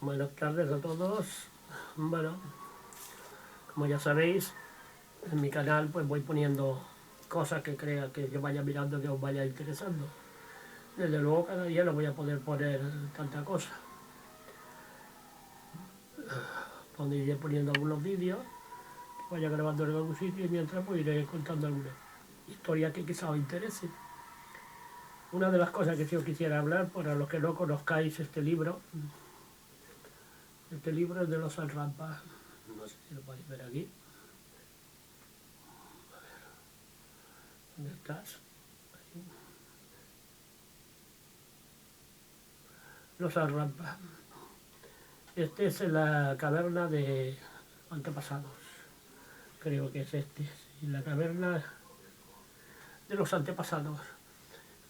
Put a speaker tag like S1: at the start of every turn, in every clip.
S1: Buenas tardes a todos. Bueno, como ya sabéis, en mi canal pues voy poniendo cosas que crea que yo vaya mirando que os vaya interesando. Desde luego cada día no voy a poder poner tanta cosa. Iré poniendo algunos vídeos, que vaya grabando en algún sitio y mientras pues iré contando alguna historia que quizá os interese. Una de las cosas que sí os quisiera hablar, para los que no conozcáis este libro es de los Alrampas. No sé si lo podéis ver aquí. ¿Dónde estás? Ahí. Los Alrampas. Este es la caverna de antepasados. Creo que es este. Sí, la caverna de los antepasados.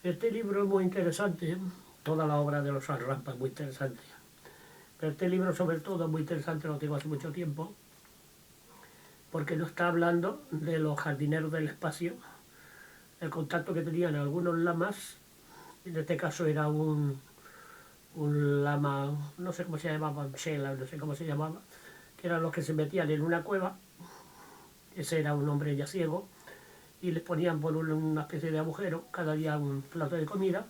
S1: Este libro es muy interesante. Toda la obra de los Alrampas es muy interesante. Pero este libro sobre todo es muy interesante, lo tengo hace mucho tiempo, porque nos está hablando de los jardineros del espacio, el contacto que tenían algunos lamas. En este caso era un lama, no sé cómo se llamaba, Shela, no sé cómo se llamaba, que eran los que se metían en una cueva. Ese era un hombre ya ciego, y les ponían por una especie de agujero cada día un plato de comida,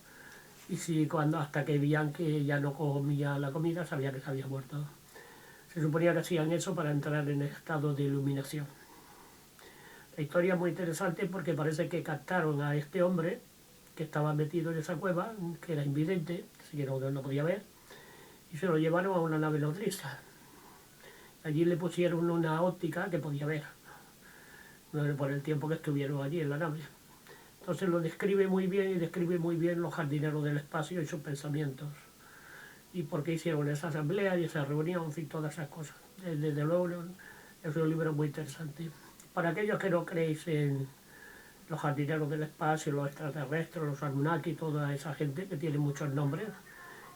S1: y si cuando hasta que veían que ya no comía la comida, sabían que se había muerto. Se suponía que hacían eso para entrar en estado de iluminación. La historia es muy interesante porque parece que captaron a este hombre que estaba metido en esa cueva, que era invidente, así que no podía ver, y se lo llevaron a una nave nodriza. Allí le pusieron una óptica que podía ver, por el tiempo que estuvieron allí en la nave. Entonces lo describe muy bien, y describe muy bien los jardineros del espacio y sus pensamientos, y por qué hicieron esa asamblea y esa reunión, en fin, todas esas cosas. Desde luego es un libro muy interesante. Para aquellos que no creéis en los jardineros del espacio, los extraterrestres, los Anunnaki, toda esa gente que tiene muchos nombres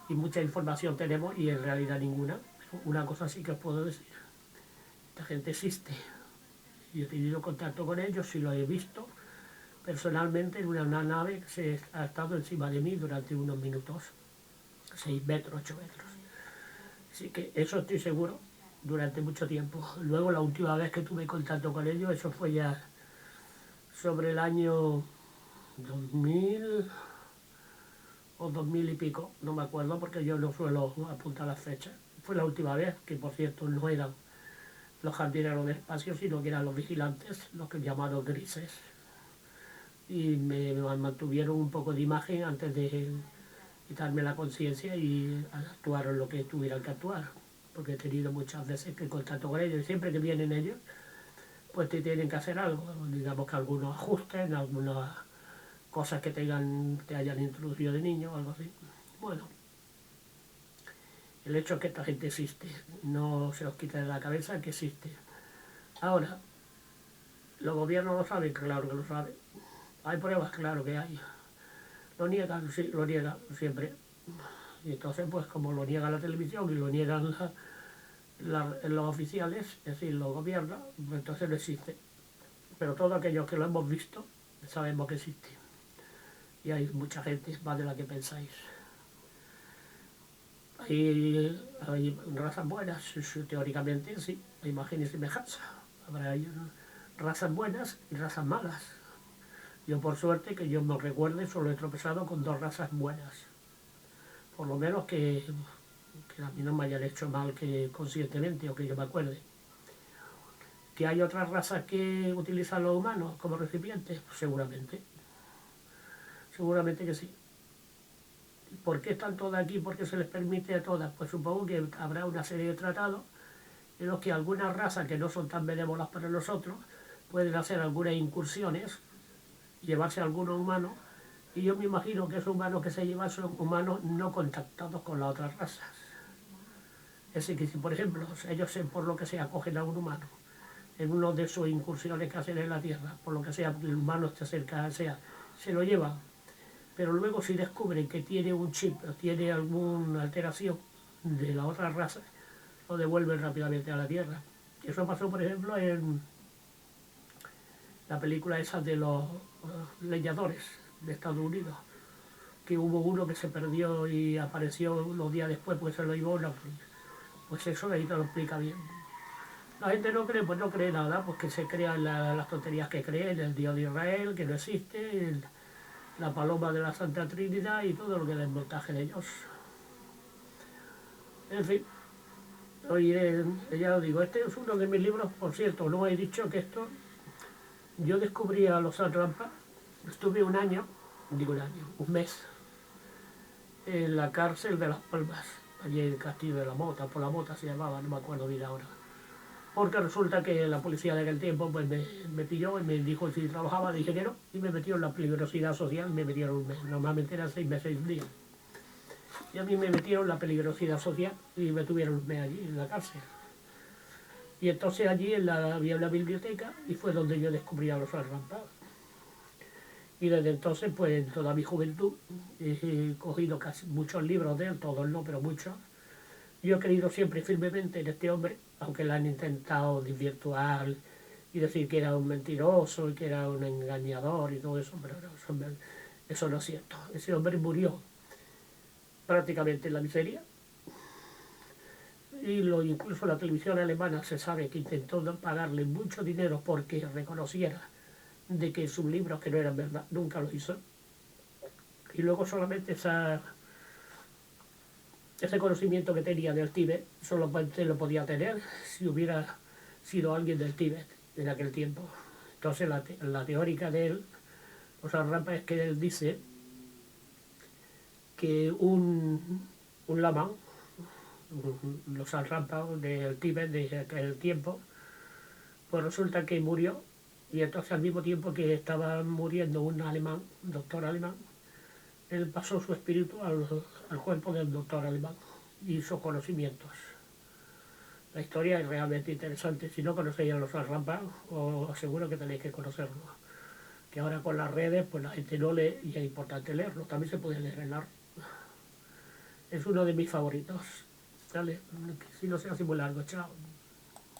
S1: y mucha información tenemos y en realidad ninguna. Una cosa sí que os puedo decir: esta gente existe. Yo he tenido contacto con ellos y lo he visto personalmente en una nave que se ha estado encima de mí durante unos minutos, 6 metros, 8 metros. Así que eso estoy seguro, durante mucho tiempo. Luego la última vez que tuve contacto con ellos, eso fue ya sobre el año 2000 o 2000 y pico, no me acuerdo porque yo no suelo apuntar las fechas. Fue la última vez, que por cierto no eran los jardineros del espacio, sino que eran los vigilantes, los que llamaron grises. Y me mantuvieron un poco de imagen antes de quitarme la conciencia y actuaron lo que tuvieran que actuar, porque he tenido muchas veces que contacto con ellos y siempre que vienen ellos pues te tienen que hacer algo, digamos que algunos ajustes, algunas cosas que te hayan introducido de niño o algo así. Bueno, el hecho es que esta gente existe, no se os quita de la cabeza que existe. Ahora, ¿los gobiernos lo saben? Claro que lo saben. ¿Hay pruebas? Claro que hay. ¿Lo niegan? Sí, lo niegan siempre. Y entonces, pues como lo niega la televisión y lo niegan los oficiales, es decir, los gobiernos, pues entonces no existe. Pero todos aquellos que lo hemos visto sabemos que existe. Y hay mucha gente más de la que pensáis. Hay razas buenas, teóricamente sí, hay imagen y semejanza. Habrá razas buenas y razas malas. Yo por suerte, que yo me recuerde, solo he tropezado con 2 razas buenas. Por lo menos que a mí no me hayan hecho mal que conscientemente o que yo me acuerde. ¿Que hay otras razas que utilizan los humanos como recipientes? Pues seguramente. Seguramente que sí. ¿Por qué están todas aquí? ¿Por qué se les permite a todas? Pues supongo que habrá una serie de tratados en los que algunas razas que no son tan benévolas para nosotros pueden hacer algunas incursiones, llevarse a algunos humanos, y yo me imagino que esos humanos que se llevan son humanos no contactados con las otras razas. Es decir, que si por ejemplo ellos por lo que sea acogen a un humano en una de sus incursiones que hacen en la Tierra, por lo que sea, el humano se acerca, se lo llevan, pero luego si descubren que tiene un chip o tiene alguna alteración de la otra raza, lo devuelven rápidamente a la Tierra. Eso pasó, por ejemplo, en la película esa de los leñadores de Estados Unidos, que hubo uno que se perdió y apareció unos días después, pues se lo llevó Pues eso ahí te lo explica bien. La gente no cree, pues no cree nada, pues que se crean las tonterías que creen, el Dios de Israel, que no existe, la paloma de la Santa Trinidad y todo lo que desmontajen ellos. En fin, hoy ya os digo, este es uno de mis libros, por cierto, no he dicho que esto, yo descubrí a los Rampa, estuve un año, digo un mes, en la cárcel de Las Palmas, allí en el Castillo de la Mota, por la Mota se llamaba, no me acuerdo bien ahora. Porque resulta que la policía de aquel tiempo pues me pilló y me dijo si trabajaba, dije que no, y me metieron en la peligrosidad social, me metieron un mes, normalmente eran 6 meses y un día. Y a mí me metieron en la peligrosidad social y me tuvieron un mes allí en la cárcel. Y entonces allí había una biblioteca y fue donde yo descubrí a los arrampados. Y desde entonces, pues en toda mi juventud, he cogido casi muchos libros de él, todos no, pero muchos. Yo he creído siempre firmemente en este hombre, aunque le han intentado desvirtuar y decir que era un mentiroso y que era un engañador y todo eso, pero no, eso no es cierto. Ese hombre murió prácticamente en la miseria. Y incluso la televisión alemana se sabe que intentó pagarle mucho dinero porque reconociera de que sus libros que no eran verdad, nunca lo hizo. Y luego solamente ese conocimiento que tenía del Tíbet solamente lo podía tener si hubiera sido alguien del Tíbet en aquel tiempo. Entonces la teórica de él, o sea, Rampa, es que él dice que un lama, los Rampas del Tíbet de aquel tiempo, pues resulta que murió, y entonces al mismo tiempo que estaba muriendo un alemán, un doctor alemán, él pasó su espíritu al cuerpo del doctor alemán y sus conocimientos. La historia es realmente interesante. Si no conocéis a los Rampas, os aseguro que tenéis que conocerlo. Que ahora con las redes, pues la gente no lee y es importante leerlo. También se puede leer en la... Es uno de mis favoritos. Dale, si no se hace muy largo, chao.